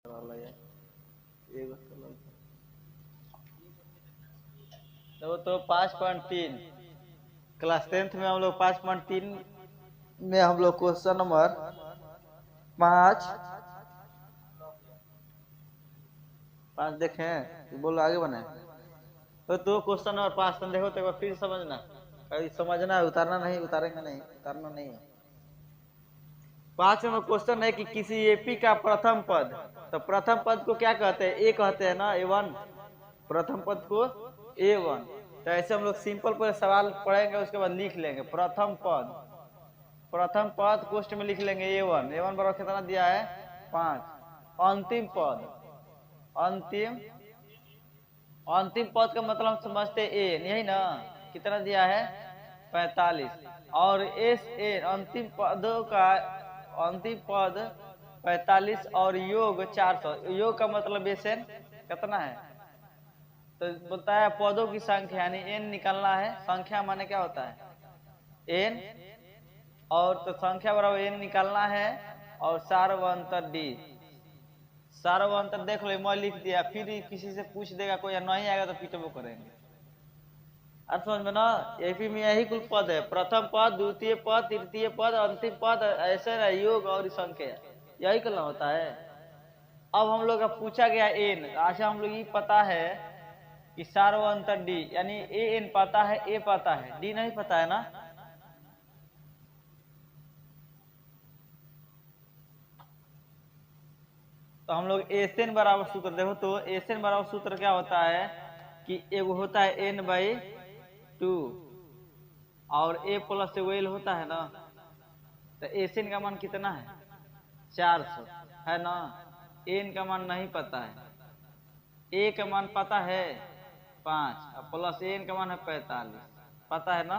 तो 5.3 class 10th में हम लोग 5.3 में हम लोग क्वेश्चन नंबर 5 देखें, बोलो आगे बने। तो क्वेश्चन नंबर 5 देखो तो फिर समझना, कभी समझना है, उतारना नहीं, उतारेंगे नहीं, उतारना नहीं है। 5 नंबर क्वेश्चन है कि किसी एपी का प्रथम पद, तो प्रथम पद को क्या कहते हैं? ए कहते हैं ना, A1। प्रथम पद को A1। तो ऐसे हम लोग सिंपल पर सवाल पढ़ेंगे, उसके बाद लिख लेंगे प्रथम पद। प्रथम पद कोष्ट में लिख लेंगे A1। A1 बराबर कितना दिया है? 5। अंतिम पद, अंतिम पद का मतलब समझते n, यही ना? कितना दिया है? 45। और Sn अंतिम पदों का अंतिम पद 45 और योग 400। योग का मतलब Sn कितना है? तो बोलता है पदों की संख्या यानी n निकालना है। संख्या माने क्या होता है? n। और तो संख्या बराबर n निकालना है और सार्वंतर d। सार्वंतर देख लो, मैं लिख दिया, फिर किसी से पूछ देगा कोई, नहीं आएगा तो पीटबो करेंगे। अर्थ समझ में ना? एपी में यही कुल पद है, प्रथम पद, द्वितीय पद, तृतीय पद, अंतिम पद, ऐसे ना योग और संख्या, यही करना होता है। अब हम लोग का पूछा गया n। अच्छा हम लोग ये पता है कि सार्वंतर d यानी an पता है, a पता है, d नहीं पता है ना? तो हम लोग Sn बराबर सूत्र देखो, तो Sn बराबर सूत्र क्या होता है कि एगो होता है n/2 और a प्लस वेल होता है ना। तो Sn का मान कितना है? 400 है ना? n का मान नहीं पता है, a का मान पता है 5 और प्लस n का मान है 45, पता है ना?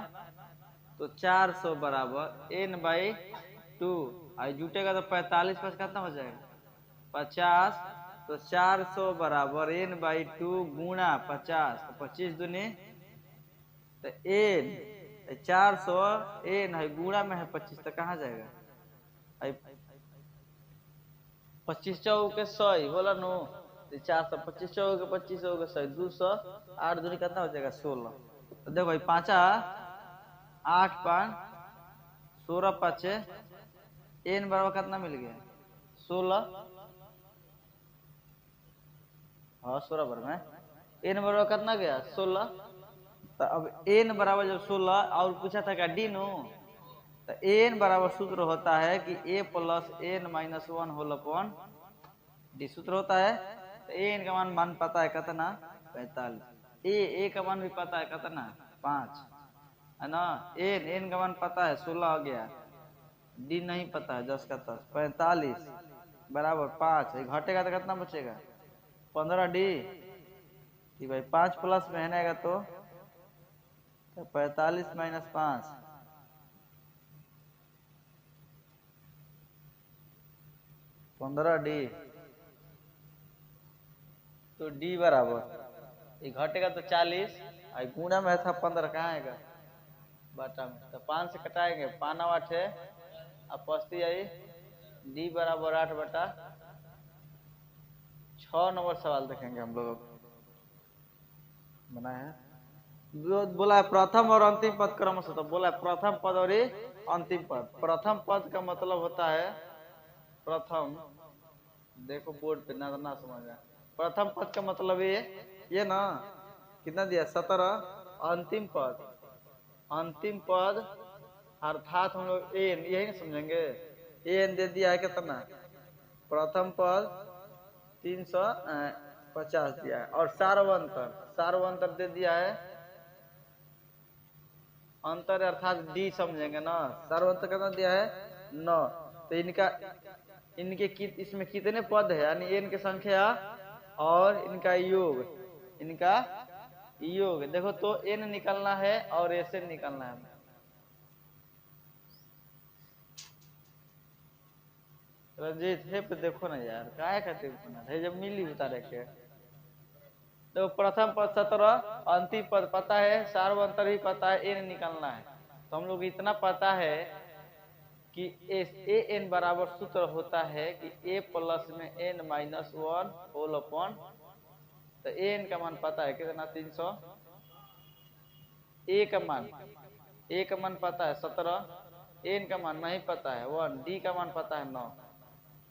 तो 400 बराबर n/2, और जुटेगा तो 45 पर कितना हो जाएगा? 50। तो 400 बराबर n/2 गुणा 50, तो 25 दूनी तो n, 400 n है गुणा में है 25, तो कहाँ जाएगा? 25 चौके 100 बोला नो। 400 25 चौके 25 चौके 100, 200, 8 दूनी कितना हो जाएगा? 16। तो देखो भाई 5 8 5 16 5 n बराबर कितना मिल गया? 16। हाँ 16 बराबर में n बराबर कितना गया? 16। तो अब n बराबर जब 16 और पूछा था क्या d नो, तो n बराबर सूत्र होता है कि a plus n-1 whole upon d, सूत्र होता है। तो n का मान पता है कितना? 45। a का मान भी पता है कितना? 5 है ना? n का मान पता है 16 हो गया, d नहीं पता है 10 का 10, 45 बराबर 5, घटेगा तो कितना बचेगा? 15d। कि भाई 5 प्लस में है तो 45 माइनस 5, 15d। तो d बराबर ये घटेगा तो 40, और गुणा में था 15, कहाँ आएगा? बटा में। तो 5 से कटाएंगे, 5 8 है, अब पस्ती आई d बराबर 8/6 नंबर सवाल देखेंगे हम लोग। बना है बोला है प्रथम और अंतिम पद क्रम से, तो बोला है प्रथम पद और अंतिम पद। प्रथम पद का मतलब होता है प्रथम, देखो बोर्ड पे ना समझ में। प्रथम पद का मतलब ये ना, कितना दिया? 17। अंतिम पद, अंतिम पद अर्थात हम लोग n यही ना समझेंगे। n दे दिया है कितना? प्रथम पद 350 दिया है, और सार्वंतर, सार्वंतर दे दिया है अंतर अर्थात d समझेंगे ना। सार्वंतर कितना दिया है? 9। तो इनके इसमें कितने पद है यानी n की संख्या और इनका योग, इनका योग देखो, तो n निकलना है और Sn निकलना है। रंजीत हे पे देखो ना यार, काहे खातिर है जब मिली उतारे के। तो प्रथम पद 17, अंतिम पद पता है, सार्वंतर भी पता है, n निकलना है। तो हम लोग इतना पता है कि ए एन बराबर सूत्र होता है कि ए प्लस में N minus one whole upon, तो ए एन का मान पता है कितना 300, ए का मान पता है 17, एन का मान नहीं पता है 1, डी का मान पता है 9,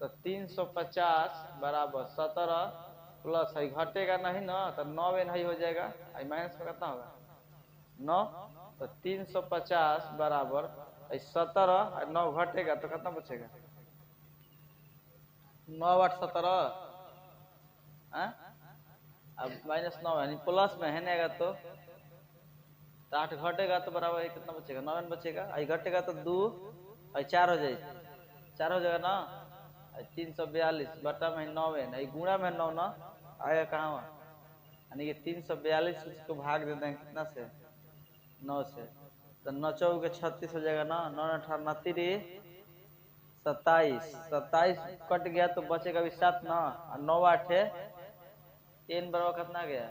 तो 350 बराबर 17 प्लस है घटेगा नहीं ना तो 9 एन ही हो जाएगा, माइनस में कितना होगा 9, तो 350 बराबर 17 और 9 घटेगा तो कितना बचेगा 9 8 17, अब -9 यानी प्लस में है ना तो 8 घटेगा तो बराबर कितना बचेगा 9 बचेगा, आई घटेगा तो 2 और 4 हो जाएगा, 4 हो जाएगा ना, 342 बटा में 9 है गुणा में 9 ना आएगा कहाँ, यानी कि 342 उसको भाग देते हैं कितना से 9 से, तो 9 चौके 36 हो जाएगा ना, 9 18 27, 27 कट गया तो बचेगा अभी 7 ना, और 9 8 एन बराबर कितना गया,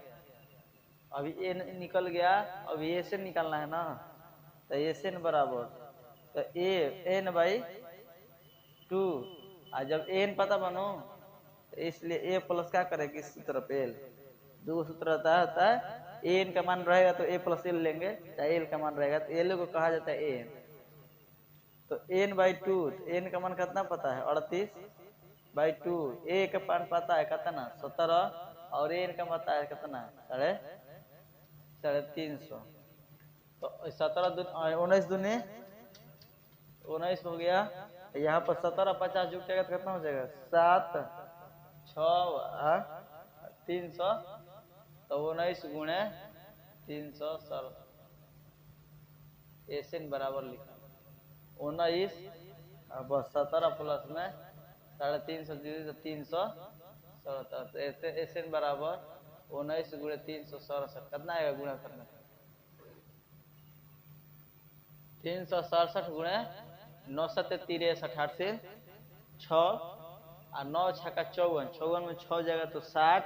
अभी एन निकल गया, अभी ए से निकालना है ना, तो एस एन बराबर तो ए एन बाई 2, और जब एन पता बनो तो इसलिए ए प्लस क्या करेगी सूत्र पे एल, दो सूत्र होता है एन का मान रहेगा तो ए प्लस एल लेंगे, चाहे एल का मान रहेगा तो एल को कहा जाता है एन, तो एन बाई 2, एन का मान कितना पता है 38/2, ए का मान पता है कितना 17, और एन का पता है कितना 350, तो 19 दूनी 19 हो गया, यहाँ पर 17 50 जुटेगा तो कितना हो जाएगा 7 6 300, तो 19 गुणे 360, एन बराबर लिखा 19, बस 17 प्लस में 350 367, एन बराबर 19 गुणे 367 कितना आएगा गुणा करने, 367 गुणे 9 7 63 8 से 6 और 9 6 का 54, 54 में 6 जाएगा तो 60,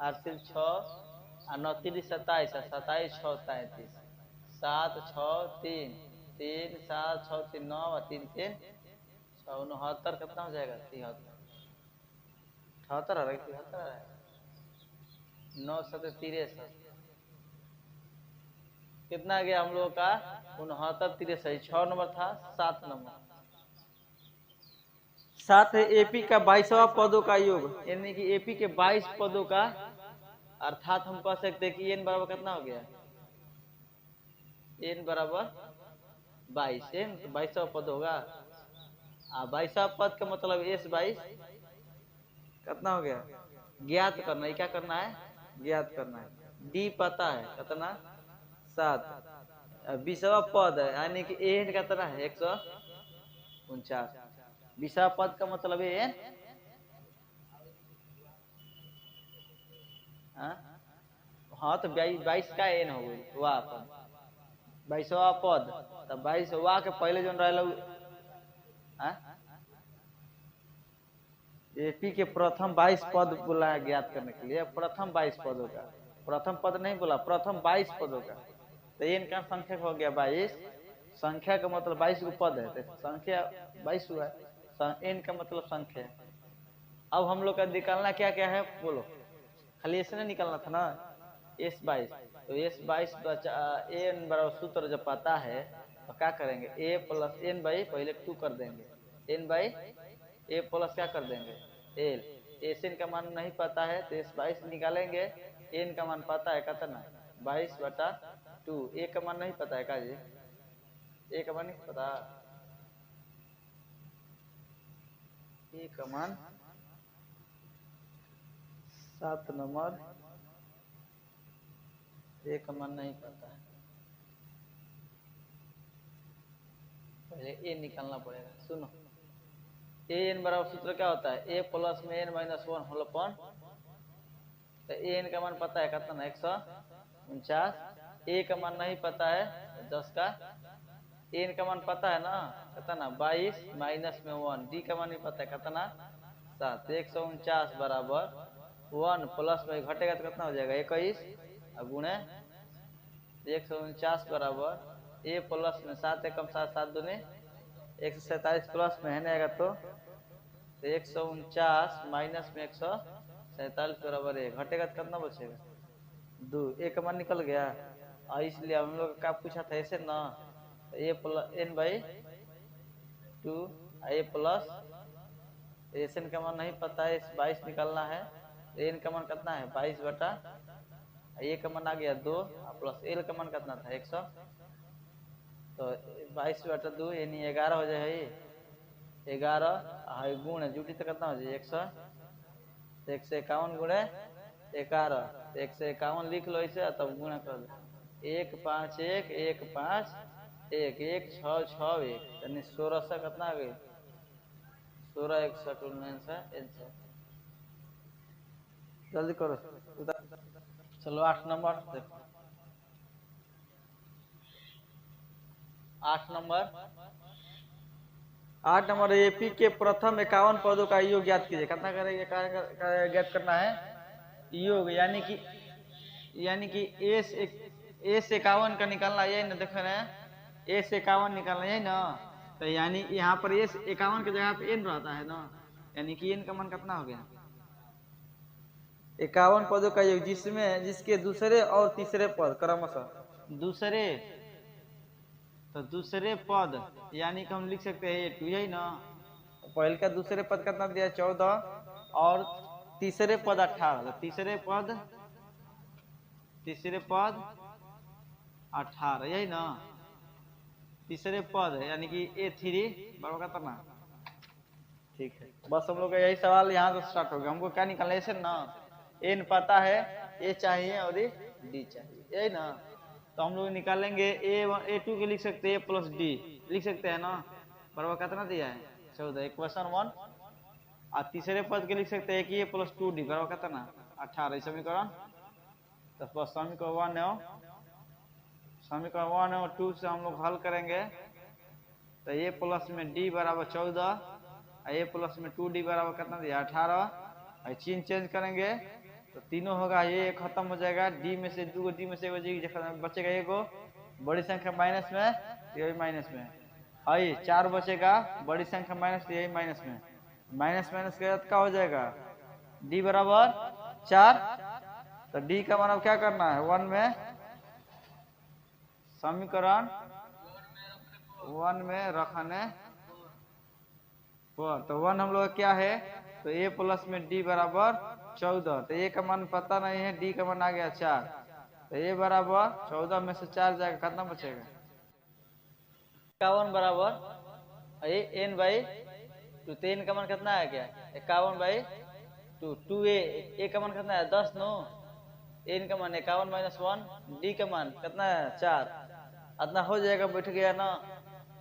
8 से 6 और 9 3 27, 27 6 33, 7 6 3 3 7 6 3 9 और 3 3 6 69 कितना हो जाएगा 73, 78 है 73 है, 9 7 63 कितना गया हम लोगों का 69 63, 6 नंबर था 7 नंबर, 7 है एपी का 22वां पदों का योग, यानी कि एपी के 22 पदों का, अर्थात हम कह सकते हैं कि एन बराबर कितना हो गया, एन बराबर 22, एन तो 22वां पद होगा, 22वां पद का मतलब एस 22 कितना हो गया ज्ञात करना है, क्या करना है ज्ञात करना है, डी पता है कितना 7, 20वां पद है यानी कि एन कितना है 149, 20वां पद का मतलब एन, हाँ तो 22 का एन हो गई वाह पद 22वां पद, तो 22वां के पहले जो रहा एपी के प्रथम 22 पद बोला ज्ञात करने के लिए, प्रथम 22 पदों का, प्रथम पद नहीं बोला, प्रथम 22 पदों का, तो एन का संख्या हो गया 22, संख्या का मतलब 22 को पद है तो संख्या 22 हुआ है, एन का मतलब संख्या। अब हम लोग का निकालना क्या क्या है बोलो, खाली ऐसे नहीं निकालना था ना, S22, तो S22 एन बराबर सूत्र जब पता है तो क्या करेंगे ए प्लस एन बाई पहले 2 कर देंगे, एन बाई ए प्लस क्या कर देंगे एल, एस एन का मान नहीं पता है तो S22 निकालेंगे, एन का मान पता है कितना 22/2, ए का मान नहीं पता है का जी, ए का मान नहीं पता, ए का मान 7 नंबर, ए का मान नहीं पता है, पहले ए निकालना पड़ेगा, सुनो ए एन बराबर सूत्र क्या होता है ए प्लस में एन माइनस 1 होल अपॉन, तो ए एन का मान पता है कितना 149, ए का मान नहीं पता है 10 का, एन का मान पता है ना कितना 22 माइनस में 1, डी का मान नहीं पता है कितना 7, 149 बराबर 1 प्लस में घटेगा तो कितना हो जाएगा 21 और गुणे 149 बराबर ए प्लस में 7 एकम 7 7 दूनी 147 प्लस में है ना आएगा तो 149 माइनस में 147 बराबर 1 घटेगा तो कितना बचेगा 2 एक मान निकल गया। और इसलिए हम लोग का पूछा था ऐसे ना a plus n by 2 a plus S N का मान नहीं पता है 22 निकालना है। एन का मान कितना है 22 बटा ए का मान आ गया 2 प्लस एल का मान कितना था 100 तो 22 बटा 2 यानी 11 हो जाए 11 गुण जुटी तो कितना हो जाए 151 गुणे 11 तो 151 लिख लो इसे तब गुणा कर दो 1 5 1 1 5 1 1 6 6 1 यानी 16 से कितना आ गई 16 1 जल्दी करो। चलो 8 नंबर देखो 8 नंबर एपी के प्रथम 51 पदों का योग ज्ञात कीजिए। कितना करेंगे ज्ञात करना है योग यानी कि एस 51 का निकालना यही ना देख रहे हैं एस 51 निकालना यही ना तो यानी यहाँ पर एस 51 की जगह पे एन रहता है ना यानी कि एन का मान कितना हो गया 51 पदों का योग जिसके दूसरे और तीसरे पद क्रमशः दूसरे पद यानी कि हम लिख सकते हैं टू यही ना पहले का दूसरे पद कितना दिया 14 और तीसरे पद 18 तीसरे पद 18 यही ना तीसरे पद यानी कि A3 बराबर कितना ठीक है। बस हम लोग का यही सवाल यहाँ से स्टार्ट हो गया। हमको क्या निकालना है ना एन पता है ए चाहिए और डी चाहिए यही ना तो हम लोग निकालेंगे A2 के लिख सकते हैं प्लस डी लिख सकते हैं ना बराबर कितना दिया है 14 इक्वेशन 1 और तीसरे पद के लिख सकते हैं कि ए प्लस 2d बराबर कितना 18 समीकरण तो बस समीकरण 1 और 2 से हम लोग हल करेंगे तो ए प्लस में डी बराबर 14 ए प्लस में 2d बराबर कितना दिया 18 चिन्ह चेंज करेंगे तो तीनों होगा ये खत्म हो जाएगा डी में से 2 डी में से बचेगा एगो बड़ी संख्या माइनस में यही माइनस में आई 4 बचेगा बड़ी संख्या माइनस यही माइनस में माइनस क्या हो जाएगा डी बराबर 4 तो डी का मतलब क्या करना है 1 में समीकरण 1 में रखने पर तो 1 हम लोग क्या है तो ए प्लस में डी बराबर 14 तो ए का मान पता नहीं है डी का मान आ गया 4 तो ए बराबर 14 में से 4 जाएगा कितना बचेगा 51 बराबर एन बाई 2 तो एन का मान कितना आ गया 51 बाई 2 ए का मान कितना है 10 नो एन का मान 51 माइनस 1 डी का मान कितना है 4 इतना हो जाएगा बैठ गया ना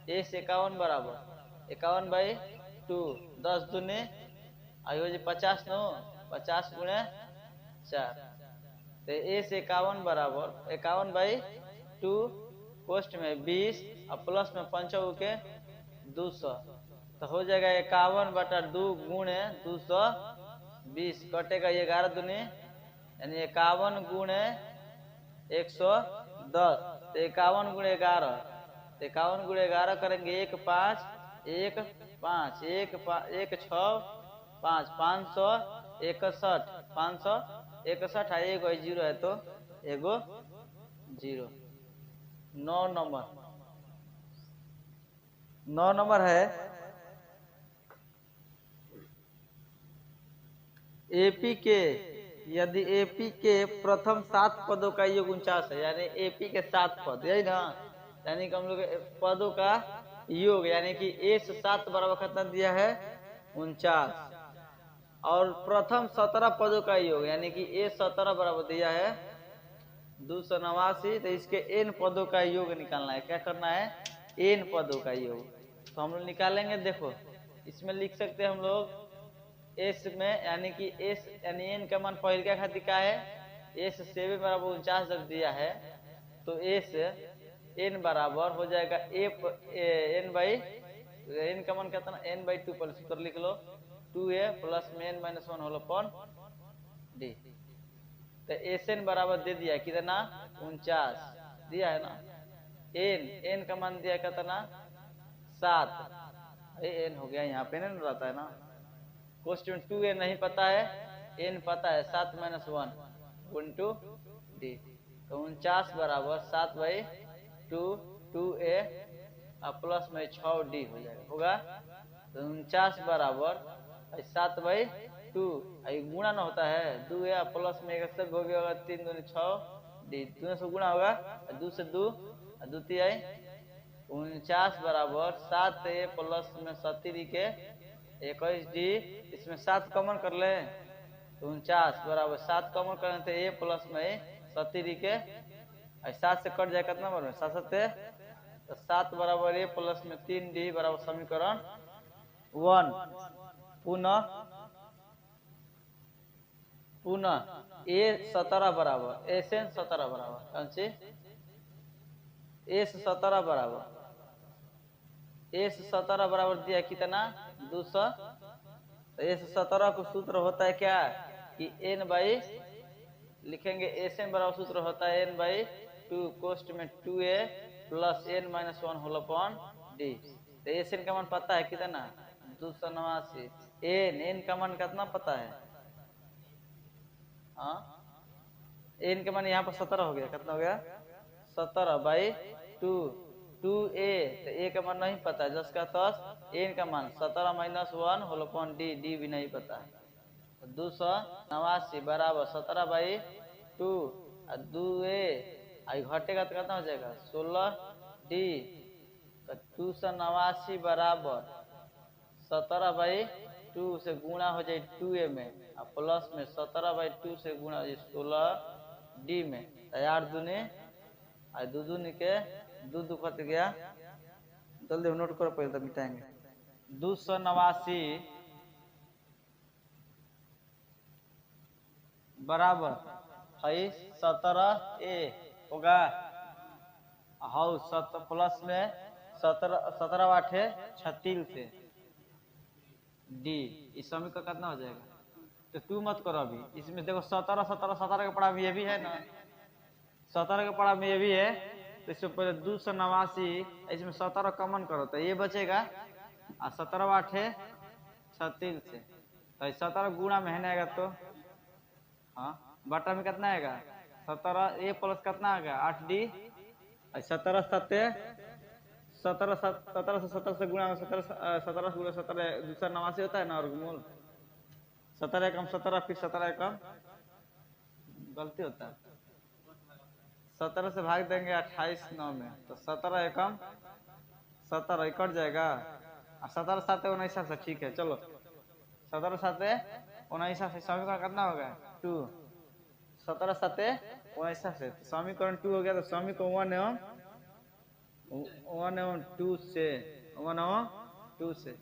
ए से 51 बराबर 51 बाई 2 10 दूने आयो जी 50 नो 50 गुणे 4 तो ए से 51 बराबर 51 बाई 2 कोष्ट में 20 और प्लस में 5 के 200 तो हो जाएगा 51 बटा 2 गुणे 220 कटेगा 11 दूनी यानी 51 गुणे 110 तो 51 गुणे 11 तो 51 गुणे 11 करेंगे 1 5 1 5 1 1 6 5 561 561 एगो जीरो है तो एगो जीरो 9 नंबर है एपी के यदि एपी के प्रथम 7 पदों का योग 49 है यानी एपी के 7 पद यही ना यानी कि हम लोग पदों का योग यानी कि ए से 7 बराबर कितना दिया है 49 और प्रथम 17 पदों का योग यानी कि ए 17 बराबर दिया है 289 तो इसके एन पदों का योग निकालना है। क्या करना है एन पदों का योग तो हम लोग निकालेंगे। देखो इसमें लिख सकते हैं हम लोग एस में यानी कि एस यानी एन का मान पहले क्या खातिर का है एस 7 बराबर 49 जब दिया है तो एस एन बराबर हो जाएगा एन बाई एन का मान कितना एन बाई 2 पर सूत्र लिख लो 2a प्लस में n minus 1 whole upon D तो एस एन बराबर दे दिया कितना 49 दिया है ना एन का मान दिया कितना 7 एन हो गया, यहाँ पे न रहता है ना। क्वेश्चन 2a नहीं पता है, एन पता है 7 माइनस 1 इंटू डी। तो 49 बराबर 7 बाई 2 2a प्लस में 6d हो जाएगा, होगा। तो 49 बराबर 7 बाई 2 गुणा ना होता है 2a प्लस में 1 से हो गया 3 दूनी 6 डी, 2 से गुणा होगा 2 से 2 द्वितीय 49 बराबर 7a प्लस में 70 के 21 डी, इसमें 7 कॉमन कर ले तो 49 बराबर 7 कॉमन करें तो a प्लस में 70 के 7 से कट जाए कितना बराबर 7 7 तो 7 बराबर a प्लस में 3d बराबर समीकरण 1। पुनः a 17 बराबर एन 17 बराबर कौन सी एस 17 बराबर एस 17 बराबर दिया कितना 200। तो एस 17 को सूत्र होता है क्या कि एन बाई लिखेंगे एस एन बराबर सूत्र होता है एन बाई 2 कोष्ट में 2a plus N minus 1 whole upon D. तो एस एन का मान पता है कितना 289। एन एन का मान कितना पता है हाँ एन का मान यहाँ पर 17 हो गया, कितना हो गया 17 बाई 2 2a। तो a का मान नहीं पता है 10 का 10, एन का मान 17 minus 1 whole upon D, D भी नहीं पता है। तो 289 बराबर 17 बाई 2 2a घटेगा तो कितना हो जाएगा 16d। तो 289 बराबर 17 बाई 2 से गुणा हो जाए 2a में और प्लस में 17 बाई 2 से गुणा हो जाए 16d में। तो 8 दूनी और 2 दूनी के 2 2 कट गया, जल्दी नोट करो पहले तो मिटाएंगे। 289 बराबर 17a होगा हाउ प्लस में 17 8 36 से डी, इस समीकरण कितना हो जाएगा। तो तू मत करो अभी, इसमें देखो 17 17 17 का पढ़ा में ये भी है ना, 17 का पढ़ा में ये भी है। तो इससे पहले 289 इसमें 17 कॉमन करो तो ये बचेगा और 17 8 36 से तो 17 गुणा में है ना आएगा तो हाँ बटा में कितना आएगा 17 a प्लस कितना आएगा 8d 17 7 17 से 17 से गुणा में 17 गुणा 17 दूसरा 89 होता है ना और मूल 17 एकम 17 फिर 17 एकम गलती होता है 17 से भाग देंगे 28 9 में तो 17 एकम 17 कट जाएगा और 17 7 19 से ठीक है। चलो 17 7 19 से समीकरण कितना होगा 2 17 7 19 से समीकरण 2 हो गया। तो समीकरण 1 एवं 2 से 1 एवं 2 से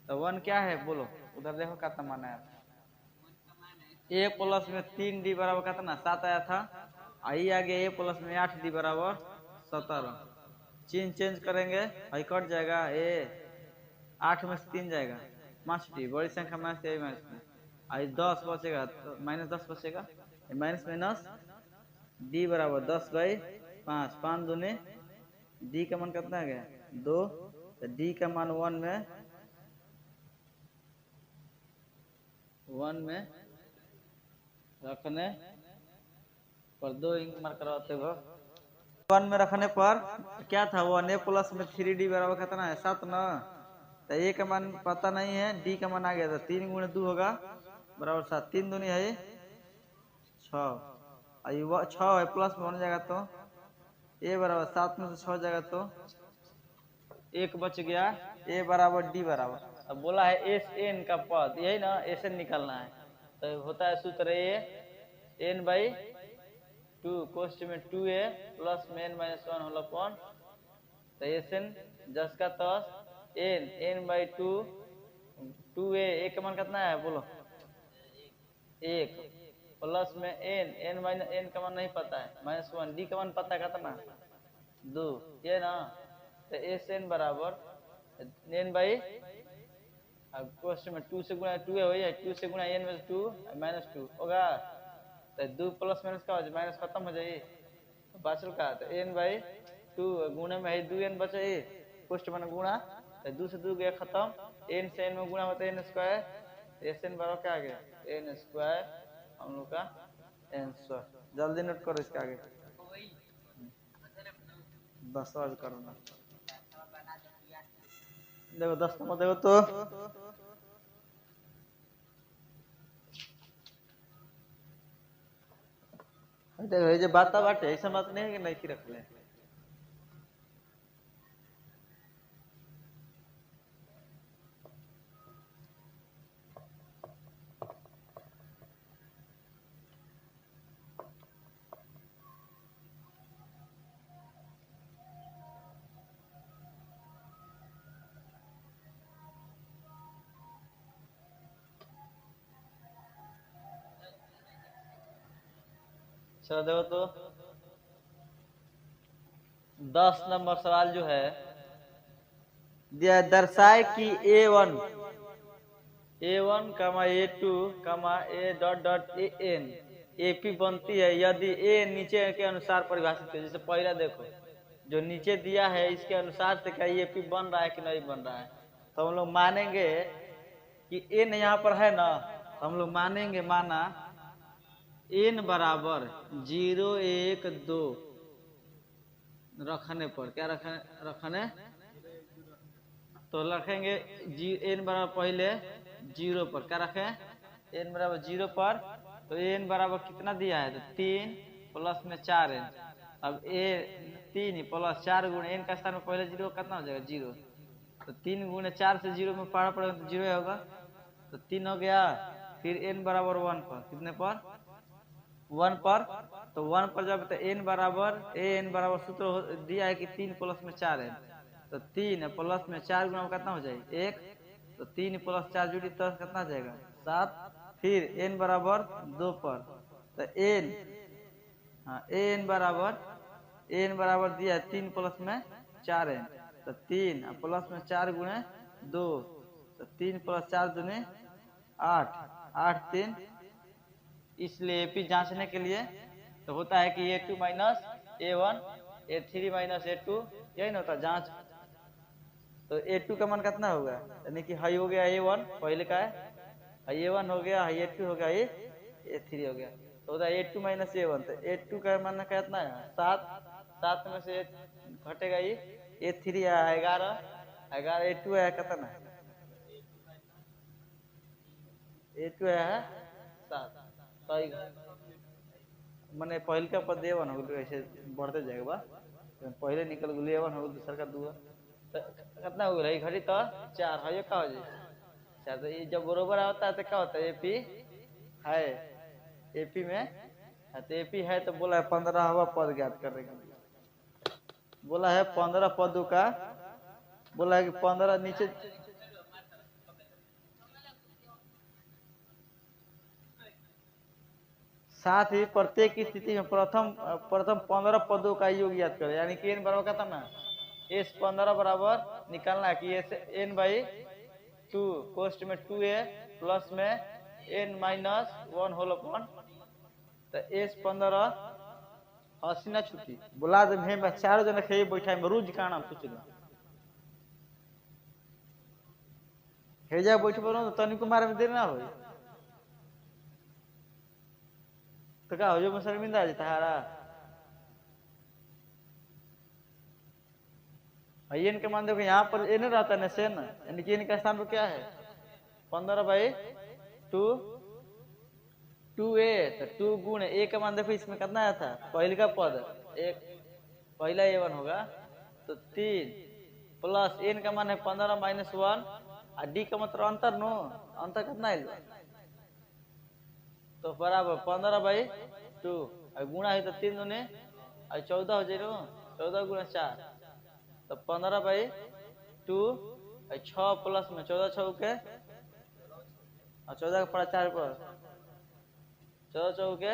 तो 1 क्या है बोलो उधर देखो कितना माना है a प्लस में 3d बराबर कितना 7 आया था, आई आगे a प्लस में 8d बराबर 17 चिन्ह चेंज करेंगे आई कट जाएगा a 8 में से 3 जाएगा 5d बड़ी संख्या माइनस a माइनस में आई 10 बचेगा तो माइनस 10 बचेगा माइनस माइनस d बराबर 10 बाई 5 5 दूनी d का मान कितना आ गया 2 तो d का मान 1 में रखने पर 2 इंक मार्क करवाते हो 1 में रखने पर क्या था 1 a प्लस में 3d बराबर कितना है 7 ना। तो a का मान पता नहीं है d का मान आ गया तो 3 गुणे 2 होगा बराबर 7 3 दूनी है 6 6 है प्लस में बन जाएगा तो a बराबर 7 में से 6 जाएगा तो 1 बच गया a बराबर d बराबर। अब बोला है एस एन का पद यही ना एस एन निकालना है तो होता है सूत्र ए एन बाई 2 कोष्ट में 2a प्लस में n माइनस 1 होल अपॉन तो एस एन जस का तस एन एन बाई 2 2a एक का मान कितना है बोलो 1 प्लस में n माइनस n का मान नहीं पता है माइनस 1 d का मान पता है कितना 2 ये ना। तो एस एन बराबर n बाई कोष्ट में 2 से गुणा 2 है 2 से गुणा n में 2 माइनस 2 होगा तो 2 प्लस माइनस का हो जाए माइनस खत्म हो जाए बचल का तो n बाई 2 गुणे में है 2n बचे कोष्ट में गुणा तो 2 से 2 गया खत्म, n से n में गुणा होता है n स्क्वायर, एस एन बराबर क्या आ गया n स्क्वायर हम लोग का n स्क्वायर। जल्दी नोट करो इसके आगे, 10 आज करना। देखो 10 नंबर देखो तो देखो ये जो बात बाटे ऐसा बात नहीं है कि नहीं की रख ले। चलो देखो तो 10 नंबर सवाल जो है दिया, दर्शाए कि a1 कमा a2 कमा a dot dot an AP बनती है यदि a नीचे के अनुसार परिभाषित है। जैसे पहला देखो जो नीचे दिया है इसके अनुसार से क्या AP बन रहा है कि नहीं बन रहा है, तो हम लोग मानेंगे कि n यहाँ पर है ना, तो हम लोग मानेंगे माना n बराबर 0 1 2 रखने पर क्या रखने तो रखेंगे n बराबर पहले 0 पर क्या रखें n बराबर 0 पर, तो n बराबर कितना दिया है तो 3 प्लस में 4n। अब a 3 प्लस 4 गुणे n का स्थान में पहले 0 कितना हो जाएगा 0, तो 3 गुणे 4 से 0 में पढ़ा पड़ेगा तो 0 होगा, तो 3 हो गया। फिर n बराबर 1 पर, कितने पर 1 पर, तो 1 पर जब तो n बराबर सूत्र दिया है कि 3 प्लस में 4n, तो 3 प्लस में 4 गुना कितना हो जाएगा 1, तो 3 प्लस 4 जुड़ी तो कितना हो जाएगा 7। फिर n बराबर 2 पर, तो n बराबर दिया है 3 प्लस में 4n, तो 3 प्लस में 4 गुणे 2, तो 3 प्लस 4 दूने 8, 8 3, इसलिए एपी जांचने के लिए तो होता है कि a2 minus a1 a3 minus a2, यही ना होता जांच। तो a2 का मान कितना होगा, यानी कि हाई हो गया a1 पहले का है, हाई a1 हो गया, हाई a2 हो गया, ये a3 हो गया, तो होता है a2 माइनस a1, तो a2 का मान कितना है 7, 7 में से घटेगा ये a3 है 11, 11 a2 है कितना a2 है 7, मैंने पहले का पद A1 हो गया, ऐसे बढ़ते जाएगा बा, पहले निकल गया A1 हो गया, दूसरा का 2, तो कितना हो गया घड़ी तो 4 है, ये क्या हो जाए 4, तो ये जब बरोबर होता है तो क्या होता है एपी है, एपी में है, तो एपी है तो बोला है 15वां पद ज्ञात करने के लिए, बोला है 15 पदों का, बोला है कि 15 नीचे साथ ही प्रत्येक स्थिति में प्रथम 15 पदों का योग याद करें, यानी कि n बराबर कितना s 15 बराबर निकालना है कि n बाई 2 कोष्ट में 2a प्लस में n माइनस 1 होल अपॉन, तो s 15 80 ना छुट्टी बोला दे में चारों जने खेई बैठा में रोज का नाम सोच लो हेजा बैठ बोलो तो तनिको मारे में देर ना हो, तो क्या हो जो शर्मिंदा आ जाता है एन के मान देखो यहाँ पर एन रहता है से न, यानी कि एन का स्थान पर क्या है 15 बाई 2 2a, तो 2 गुण a का मान देखो इसमें कितना आया था पहले का पद एक पहला a1 होगा, तो 3 प्लस n का मान है 15 माइनस 1 और d का मतलब अंतर नो, अंतर कितना है तो बराबर 15 बाई 2 और गुणा है तो 3 दूने और 14 हो जाए 14 गुणा 4, तो 15 बाई 2 और 6 प्लस में 14 6 के और 14 का पड़ा 4 पर 14 4 के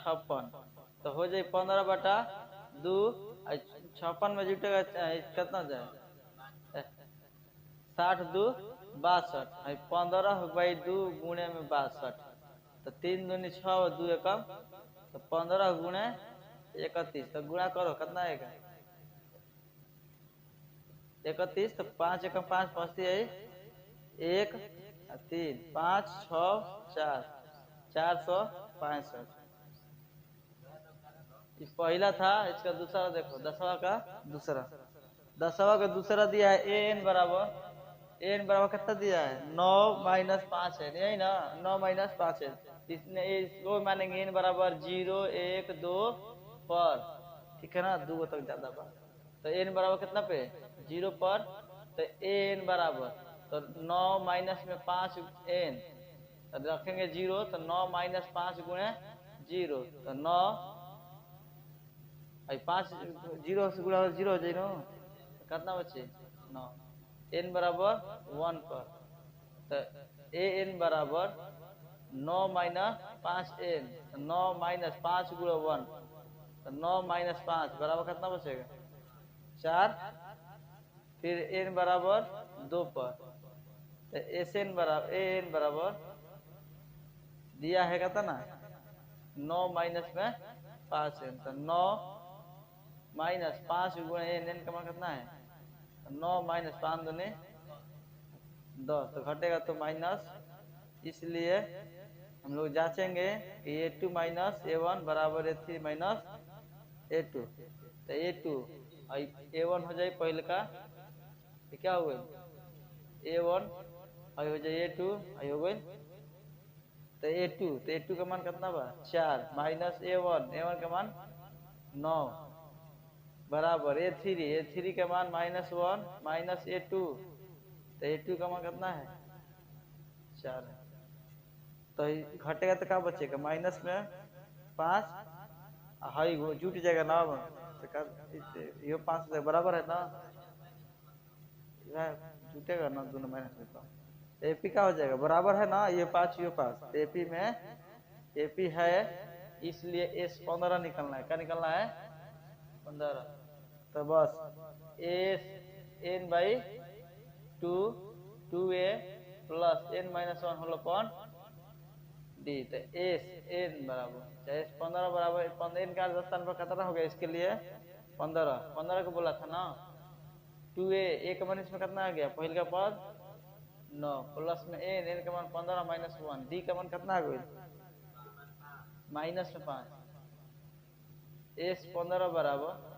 56, तो हो जाए 15 बटा 2 और 56 में जुटेगा कितना जाए 60 2 62 15 बाई 2 गुणे में 62, तो 3 दूनी 6 और 2 एकम, तो 15 गुणे 31, तो गुणा करो कितना आएगा 31, तो 5 एकम 5 पचती है 1 3 5 6 4 465। ये पहला था, इसका दूसरा देखो, दसवा का दूसरा दिया है एन बराबर कितना दिया है 9-5 है, नहीं ना 9-5 है। इसने इसको मानेंगे एन बराबर 0 1 2 पर, ठीक है ना, 2 तक ज्यादा बार। तो एन बराबर कितना पे 0 पर, तो एन बराबर तो 9-5 एन रखेंगे 0, तो 9-5 गुणे 0, तो 9 5 0 से गुणा 0 हो जाए, कितना बचे 9। एन बराबर 1 पर, तो ए एन बराबर 9-5 एन, 9-5 गुणा 1, तो 9-5 बराबर कितना बचेगा 4। फिर एन बराबर 2 पर, तो एस एन बराबर ए एन बराबर दिया है कितना ना 9-5 एन, तो 9-5 गुणा एन, एन का मान कितना है 9-5 दूनी 10, तो घटेगा तो माइनस, इसलिए हम लोग जांचेंगे कि a2 माइनस a1 बराबर a3 माइनस a2, तो a2 a1 हो जाए पहले का, तो क्या हो गई a1 और हो जाए a2 हो गई, तो a2 का मान कितना बा 4 माइनस a1 का मान 9 बराबर a3 का मान -1 माइनस a2, तो a2 का मान कितना है 4 है। तो घटेगा तो क्या बचेगा माइनस में 5, हाई जुट जाएगा ना, तो ये 5 बराबर है ना, जुटेगा ना दोनों माइनस में 5, एपी क्या हो जाएगा बराबर है ना, ये 5 ये 5, एपी में एपी है, इसलिए एस 15 निकलना है, क्या निकलना है 15, तो बस S N by 2 2a plus n-1 whole upon D, तो एस एन बराबर एस 15 बराबर एन का स्थान पर कितना हो गया, इसके लिए 15 को बोला था ना, 2a ए का मान इसमें कितना आ गया पहले का पद 9 प्लस में एन का मान 15 -1, डी का मान कितना आ गया -5, एस 15 बराबर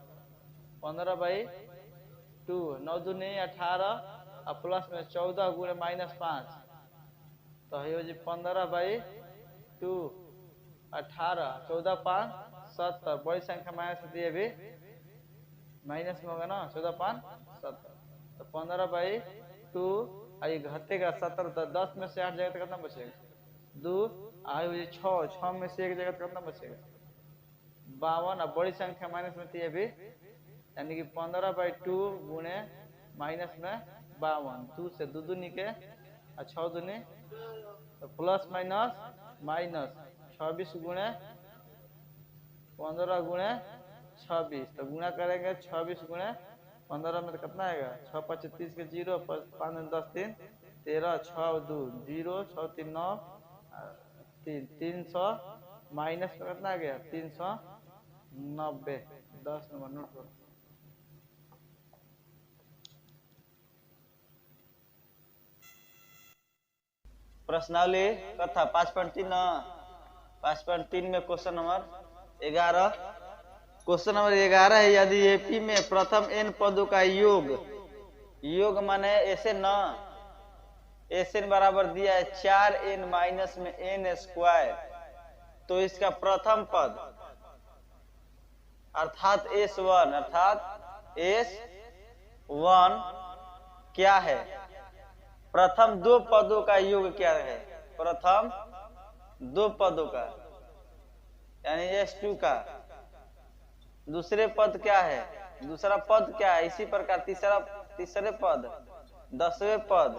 15/2, 9 दूनी 18 और प्लस में 14 गुणे -5, तो ये हो जी 15/2 18 14-5 70, बड़ी संख्या माइनस होती है अभी माइनस में होगा ना, 14-5 70, तो 15/2 आई घटेगा 70, तो 10 में से 8 जगह कितना बचेगा 2, आई हुई 6 में से 1 जगह कितना बचेगा 52, और बड़ी संख्या माइनस में थी अभी, यानी कि 15/2 गुणे माइनस में 52, 2 से 2 दूनी के और 6 दूनी, तो प्लस माइनस 26 गुणे 15 गुणे 26, तो गुणा करेंगे 26 गुणे 15 में तो कितना आएगा 6-5 30 के 0, 5 10 3 13, 6 2 0, 6 3 9 3 300 माइनस में कितना आ गया 390, 10 नंबर नोट करो। प्रश्नावली कथा 5.3 में क्वेश्चन नंबर 11, क्वेश्चन नंबर 11 है, यदि एपी में प्रथम n पदों का योग माने ऐसे न, एन बराबर दिया है 4n माइनस में n स्क्वायर, तो इसका प्रथम पद अर्थात S1 क्या है, प्रथम 2 पदों का योग क्या है, प्रथम 2 पदों का यानी S2 का, दूसरे पद क्या है, दूसरा पद क्या है, इसी प्रकार तीसरे पद 10वें पद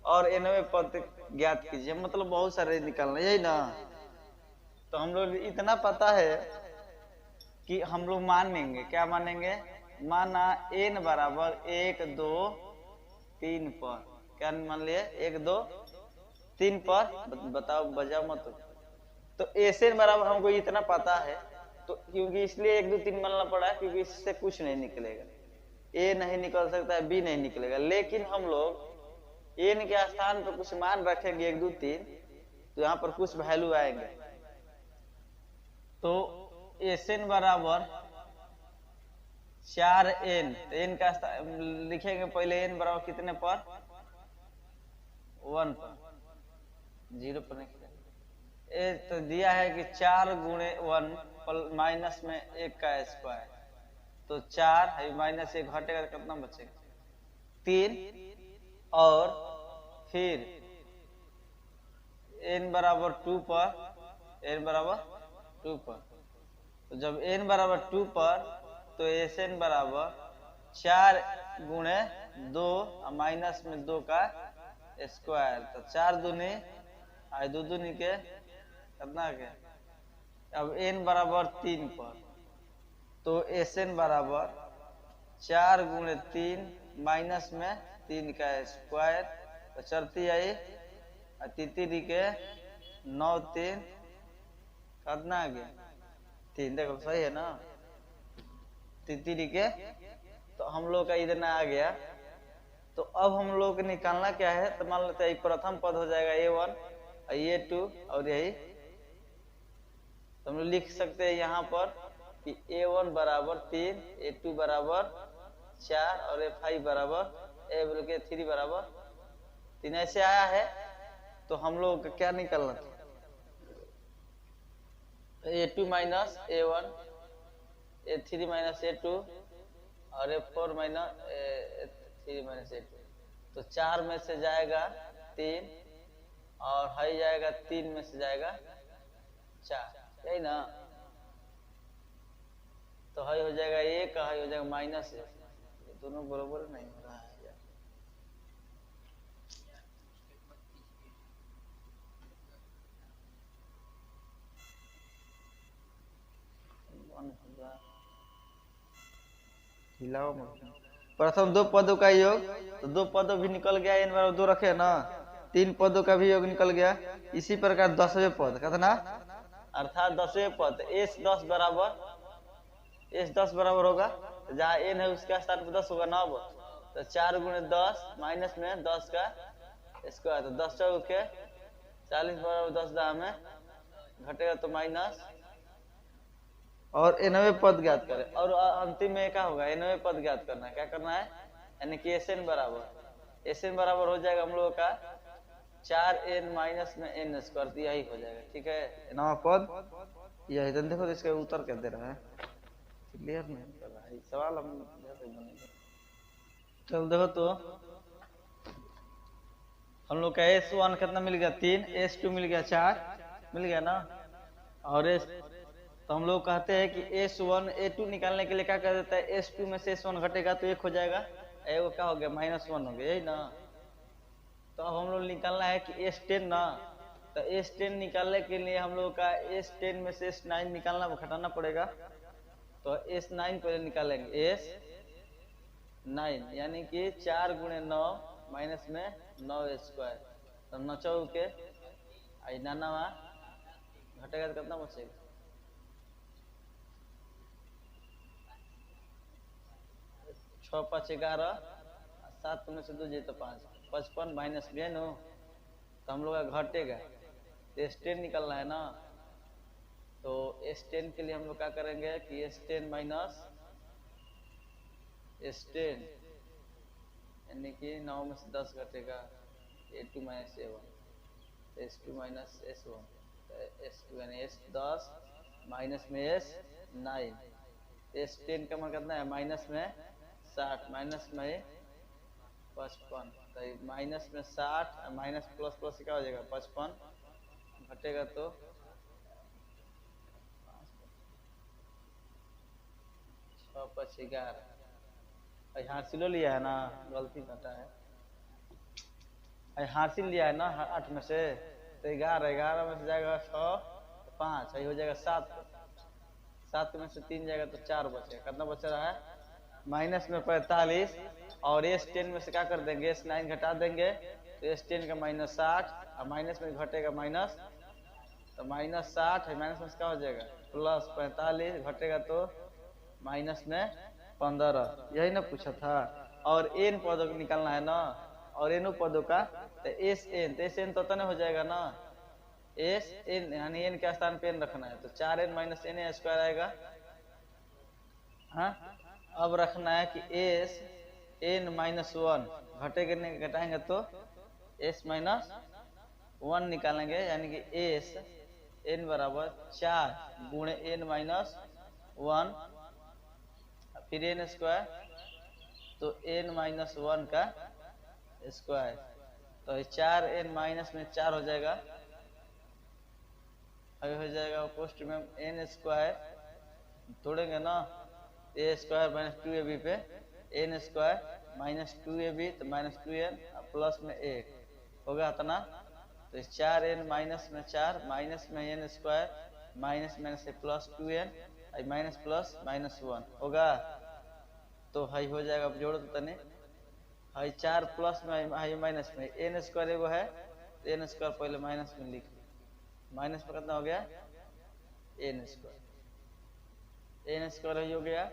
और 9वें पद ज्ञात कीजिए, मतलब बहुत सारे निकालना, यही ना। तो हम लोग इतना पता है कि हम लोग मानेंगे, क्या मानेंगे, माना n बराबर 1 2 3 पर, क्या मान लिए 1 2 3 पर, बताओ बजाओ मत, तो एन बराबर हमको इतना पता है, तो क्योंकि इसलिए 1 2 3 मानना पड़ा है, क्योंकि इससे कुछ नहीं निकलेगा, ए नहीं निकल सकता है, बी नहीं निकलेगा। लेकिन हम लोग एन के स्थान पर कुछ मान रखेंगे 1 2 3, तो यहाँ पर कुछ वैल्यू आएंगे। तो एस एन बराबर 4n, तो एन का लिखेंगे पहले एन बराबर कितने पर, 1 पर, 0 पर नहीं। ए तो दिया है कि 4 गुणे 1 माइनस में 1 का स्क्वायर, तो 4 है माइनस 1 घटेगा तो कितना बचेगा 3, और फिर n बराबर 2 पर, n बराबर 2 पर, तो जब n बराबर 2 पर तो एस एन बराबर 4 गुणे 2 माइनस में 2 का स्क्वायर, तो 4 दूनी आई 2 दूनी के कितना के। अब n बराबर 3 पर, तो एस एन बराबर 4 गुणे 3 माइनस में 3 का स्क्वायर, तो चलती आई तितरी के 9 3 कितना आ गया 3, देखो सही है ना, तितरी के। तो हम लोग का इतना आ गया। तो अब हम लोग को निकालना क्या है, तो मान लेते हैं प्रथम पद हो जाएगा a1 और a2 और यही, तो हम लोग लिख सकते हैं यहाँ पर कि a1 बराबर 3, a2 बराबर 4 और a5 बराबर ए बोल के 3 बराबर 3, ऐसे आया है। तो हम लोग का क्या निकालना था, a2 minus a1, a3 minus a2 और a4 minus a3 minus a2, तो 4 में से जाएगा 3 और है जाएगा 3 में से जाएगा 4, यही ना। तो है हो जाएगा 1, है हो जाएगा माइनस 1, दोनों बराबर नहीं हो रहा है। प्रथम 2 पदों का योग, तो 2 पदों भी निकल गया, n बराबर 2 रखे ना, 3 पदों का भी योग निकल गया। इसी प्रकार 10वें पद कितना, अर्थात 10वें पद s 10 बराबर होगा, तो जहाँ n है उसका स्थान पर 10 होगा 9, तो 4 गुणे 10 माइनस में 10 का स्क्वायर, तो 10 चौक के 40 बराबर 10 दाम में घटेगा तो माइनस, और nवें पद ज्ञात करें। और अंतिम में क्या होगा, nवें पद ज्ञात करना है। क्या करना है, यानी कि एस एन बराबर हो जाएगा हम लोगों का 4n माइनस में n स्क्वायर, यही हो जाएगा। ठीक है, नवा पद यही। तो देखो इसका उत्तर क्या दे रहा है, क्लियर नहीं कर रहा है सवाल, हम चल देखो। तो हम लोग का s1 कितना मिल गया 3, s2 मिल गया 4, मिल गया ना। और तो हम लोग कहते हैं कि s1 a2 निकालने के लिए क्या कर देता है, s2 में से s1 घटेगा तो 1 हो जाएगा, वो क्या हो गया -1 हो गया, यही ना। तो अब हम लोग निकालना है कि s10 ना, तो s10 निकालने के लिए हम लोग का s10 में से s9 निकालना घटाना पड़ेगा। तो s9 पहले निकालेंगे, s9 यानी कि 4 गुणे 9 माइनस में 9 स्क्वायर, तो 9 चौक के आई नाना घटेगा तो कितना बचेगा, 6 5 11, 7 में से 2 जाए तो 5, 55 माइनस भी है नो, तो हम लोग का घटेगा। तो s10 निकलना है ना, तो s10 के लिए हम लोग क्या करेंगे कि s10 माइनस s10 यानी कि 9 में से 10 घटेगा, a2 minus a1, s2 minus s1, s2 यानी s10 माइनस में s9, s10 का मान कितना है, माइनस में 60 माइनस में 55, तो माइनस में 60 माइनस प्लस प्लस क्या हो जाएगा 55 घटेगा तो 6 5 11, हासिलो लिया है ना, गलती घटा है, हासिल लिया है ना 8 में से, तो 11 में से जाएगा 6 5, हो जाएगा 7 में से 3 जाएगा तो 4 बचेगा, कितना बच रहा है माइनस में 45, और s10 में से क्या कर देंगे s9 घटा देंगे, तो s10 का माइनस 60 और माइनस में घटेगा माइनस, तो माइनस 60 है माइनस में क्या हो जाएगा प्लस 45 घटेगा तो माइनस में 15, यही ना पूछा था। और एन पदों को निकालना है ना, और एनो पदों का, तो एस एन तो तने हो जाएगा ना, एस एन यानी एन के स्थान पे एन रखना है, तो 4n माइनस एन स्क्वायर आएगा। हाँ, अब रखना है कि एस एन माइनस वन घटेगा, घटाएंगे तो एस माइनस 1 निकालेंगे, यानी कि एस एन बराबर 4 गुणे एन माइनस 1, फिर एन स्क्वायर, तो एन माइनस 1 का स्क्वायर, तो 4n माइनस में 4 हो जाएगा, अभी हो जाएगा पोस्ट में एन स्क्वायर, तोड़ेंगे ना, ए स्क्वायर माइनस 2ab पे एन स्क्वायर माइनस 2ab, तो माइनस 2n प्लस में 1 होगा इतना, तो 4n माइनस में 4 माइनस में एन स्क्वायर माइनस माइनस से plus 2n minus plus minus 1 होगा, तो हाई हो जाएगा। अब जोड़ो तो तने, हाई 4 प्लस में हाई माइनस में एन स्क्वायर एगो है, तो एन स्क्वायर पहले माइनस में लिख, माइनस में कितना हो गया, एन स्क्वायर हो गया,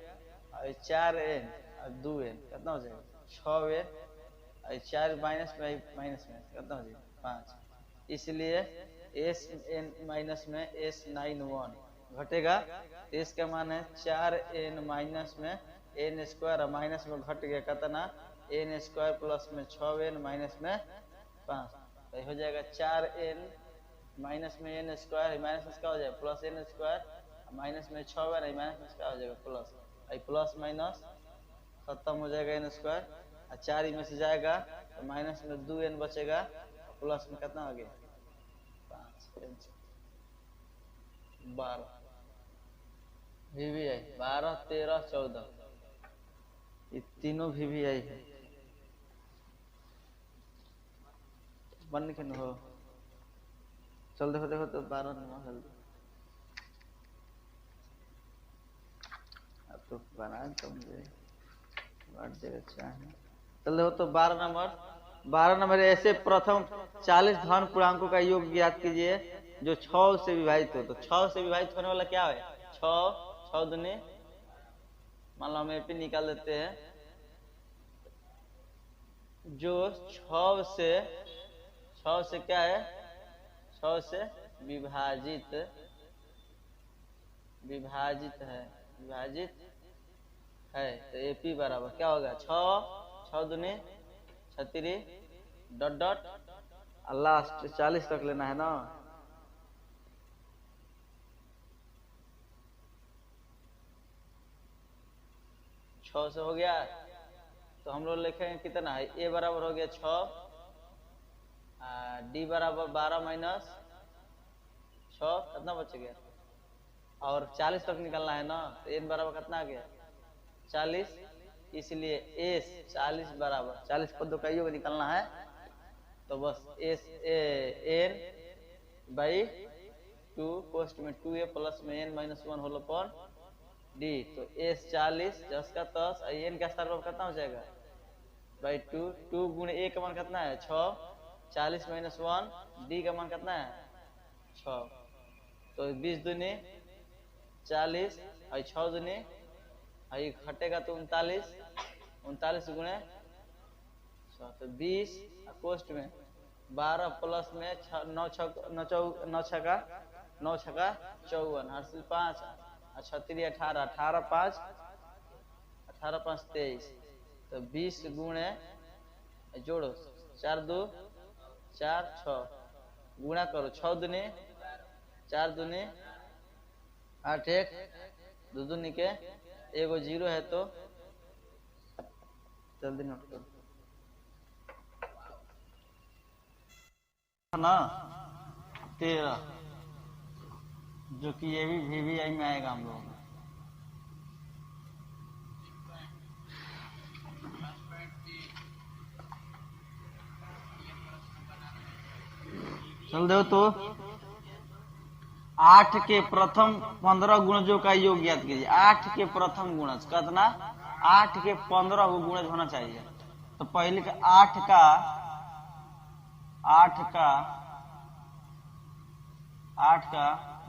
और 4n और 2n कितना हो जाएगा, 6n, 4 माइनस में कितना हो जाएगा, 5, इसलिए एस एन माइनस में एस 9 1 घटेगा, तो इसका मान है 4n माइनस में एन स्क्वायर, माइनस में घट गया कितना, एन स्क्वायर प्लस में 6n माइनस में 5, तो हो जाएगा 4n माइनस में एन स्क्वायर, माइनस में क्या हो जाएगा प्लस एन स्क्वायर, माइनस में 6n माइनस में क्या हो जाएगा प्लस, प्लस माइनस खत्म हो जाएगा एन स्क्वायर, और 4 में से जाएगा, तो माइनस में 2n बचेगा, प्लस में कितना हो गया 5, 12 VVI 12 13 14, ये तीनों VVI है, बन के न हो, चल देखो देखो तो 12 नंबर जल्दी, अब तो बना तो मुझे बांट देगा चाहिए, चल देखो तो 12 नंबर ऐसे प्रथम 40 धन पूर्णांकों का योग ज्ञात कीजिए जो 6 से विभाजित हो, तो 6 से विभाजित होने वाला क्या है, 6 दूनी, मान लो हम एपी निकाल देते हैं, जो 6 से क्या है, 6 से विभाजित है, तो एपी बराबर क्या होगा, 6 दूनी 36 डॉट डॉट, लास्ट 40 तक लेना है ना, छह से हो गया, तो हम लोग लिखेंगे कितना है, ए बराबर हो गया 6, डी बराबर 12 माइनस 6 कितना बच गया, और 40 तक निकलना है ना, तो एन बराबर कितना आ गया 40, इसलिए एस 40 बराबर 40 पदों का योग निकलना है, तो बस एस एन बाई 2 पोस्ट में 2a प्लस में N minus 1 whole upon D, तो एस 40 10 का 10, एन का स्टार पर कितना हो जाएगा बाई 2 गुणे ए का मान कितना है 6, 40 माइनस 1, डी का मान कितना है 6, तो 20 दूनी 40, और 6 दूनी घटेगा तो 39 गुणे 6, तो 20 कोष्ट में 12 प्लस में 9 छका 54, हासिल 5, 36 18, 18 5 23, तो 20 गुणे जोड़ो 4 2 4 6, गुणा करो 6 दूनी 4 दूनी 8 1, 2 दूनी के एगो 0 है, तो जल्दी नोट करो ना 13, जो कि ये भी VVI में आएगा हम लोगों को, चल दो तो 8 के प्रथम 15 गुणजों का योग ज्ञात कीजिए, 8 के प्रथम गुणज कितना, 8 के 15 गुणज होना चाहिए, तो पहले का 8 का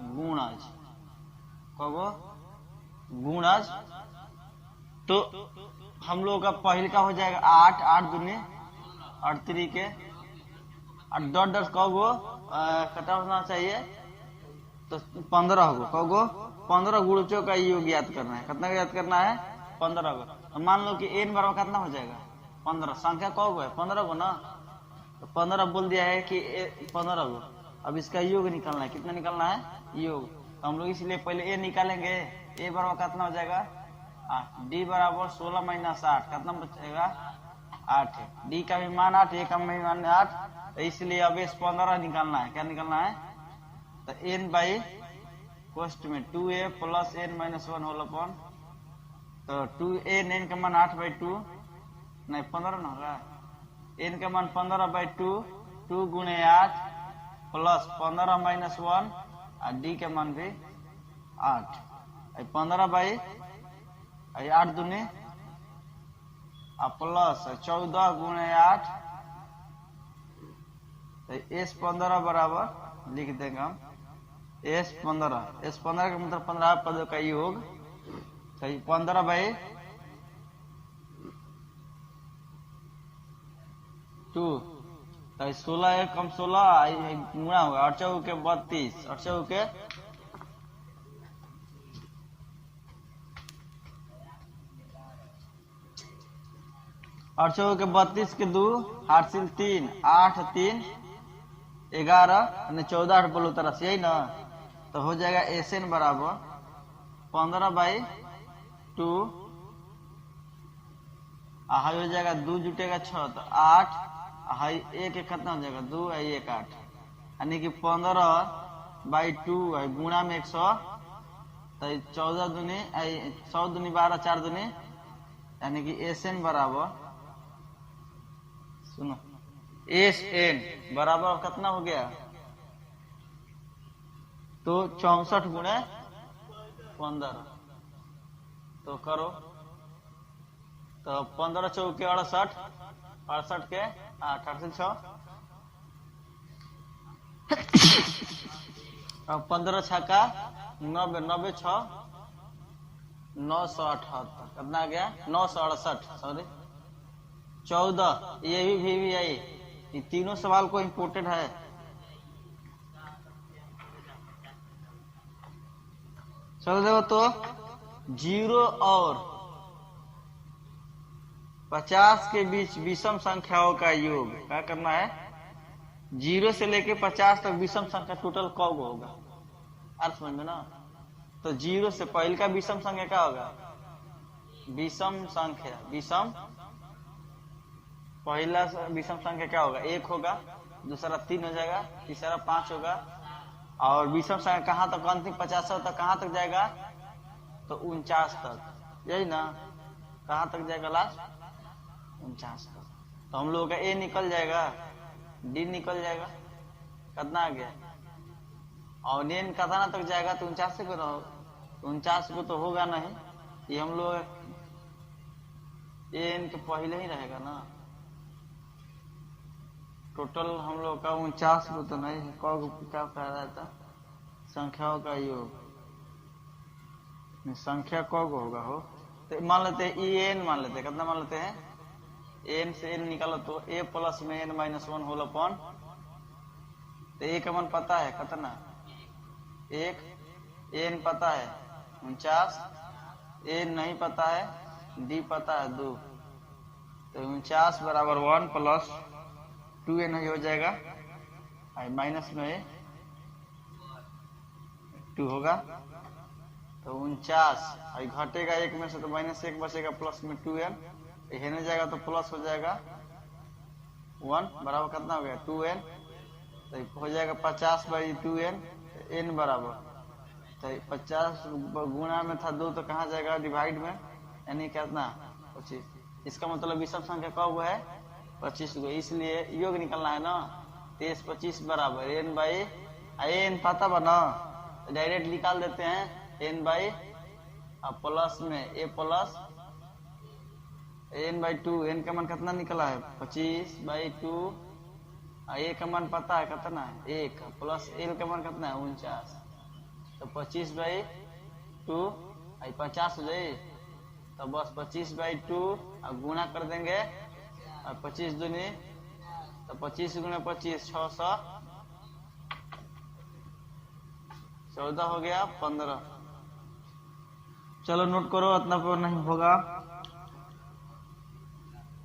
गुणज, कब गुणज तो हम लोग का पहले का हो जाएगा 8, 8 दूनी 8 तरीके और 10 कहोगो कटा होना चाहिए तो 15 होगो कहोगो 15 गुणचों का योग याद करना है। कितना याद करना है? 15 को। तो मान लो कि n बराबर कितना हो जाएगा? 15। संख्या कहोगो है 15 को ना, तो 15 बोल दिया है कि 15 को। अब इसका योग निकालना है। कितना निकालना है? योग। तो हम लोग इसलिए पहले a निकालेंगे। a बराबर कितना हो जाएगा? 8। d बराबर 16 माइनस 8 कितना बचेगा? 8 है। d का भी मान 8, a का भी मान 8, तो इसलिए अब इस 15 निकालना है। क्या निकालना है? तो n बाई कोष्ट में 2a plus n minus 1 whole upon, तो 2a n का मान 8/2 नहीं 15 ना होगा। n का मान 15/2, 2 गुणे 8 प्लस 15 माइनस 1 और d के मान भी 8। 15/8 दूनी प्लस 14 गुणे 8, तो S15 बराबर लिख देंगे हम S15। S15 का मतलब 15 पदों का योग। सही 15/2 तो 16 एक कम 16 गुणा होगा 8 चौके के 32, 8 चौके के 8 चौके के 32 के 2 8 3 8 3 11 14 8 बोलो तरह यही ना। तो हो जाएगा SN बराबर 15/2 हाई हो जाएगा 2 जुटेगा 6 तो 8 हाई 1 कितना हो जाएगा? 2 1 8 यानी कि 15/2 गुणा में 100 तो 14 दूनी 100 दूनी 12 4 दूनी यानी कि SN बराबर सुनो SN बराबर कितना हो गया? तो 64 गुणे 15 तो करो तो 15 चौके 68, 68 के 8 8 से 6 और 15 छक्का 90 90 6 978 कितना आ गया? 968 सॉरी 14। ये भी आई। ये तीनों सवाल को इम्पोर्टेंट है। चलो देखो तो 0 और 50 के बीच विषम संख्याओं का योग क्या करना है? 0 से लेके 50 तक विषम संख्या टोटल कब होगा? अर्थ समझ में ना। तो 0 से पहले का विषम संख्या क्या होगा? विषम संख्या विषम पहला विषम संख्या क्या होगा? 1 होगा, दूसरा 3 हो जाएगा, तीसरा 5 होगा और विषम संख्या कहाँ तक? अंतिम 50 तक कहाँ तक जाएगा? तो 49 तक। यही ना। कहाँ तक जाएगा? लास्ट 49 तक। तो हम लोगों का A निकल जाएगा, D निकल जाएगा। कितना आ गया? और N कितना तक जाएगा? तो 49 को। 49 को तो होगा नहीं, ये हम लोग N के पहले ही रहेगा ना। टोटल हम लोग का 49 को तो नहीं है। क्या कह रहा था? संख्याओं का योग संख्या कौन होगा हो? तो मान लेते हैं EN मान लेते हैं। कितना मान लेते हैं? n से n निकालो तो a प्लस में n माइनस 1 होल अपॉन, तो a का मान पता है कितना? 1। n पता है 49, n नहीं पता है, d पता है 2, तो 49 बराबर 1 प्लस 2n हो जाएगा माइनस में 2 होगा। तो 49 घटेगा 1 में से तो माइनस 1 बचेगा प्लस में 2n, हेने जाएगा तो प्लस हो जाएगा 1 बराबर कितना हो गया? 2n। तो हो जाएगा 50/2n। n बराबर तो 50 गुणा में था 2 तो कहाँ जाएगा? डिवाइड में, यानी कितना? 25। इसका मतलब विषम संख्या कब है? 25 को। इसलिए योग निकलना है ना। 23 25 बराबर n पता बना डायरेक्ट निकाल देते हैं। n बाई प्लस में a प्लस n/2। n का मान कितना निकला है? 25/2। a का मान पता है कितना है? 1 प्लस l का मान कितना है? 49। तो 25/2 50 हो जाए तो बस 25/2 अब गुणा कर देंगे और 25 दूनी तो 25 गुणे 25 600 14 हो गया 15। चलो नोट करो, इतना पर नहीं होगा।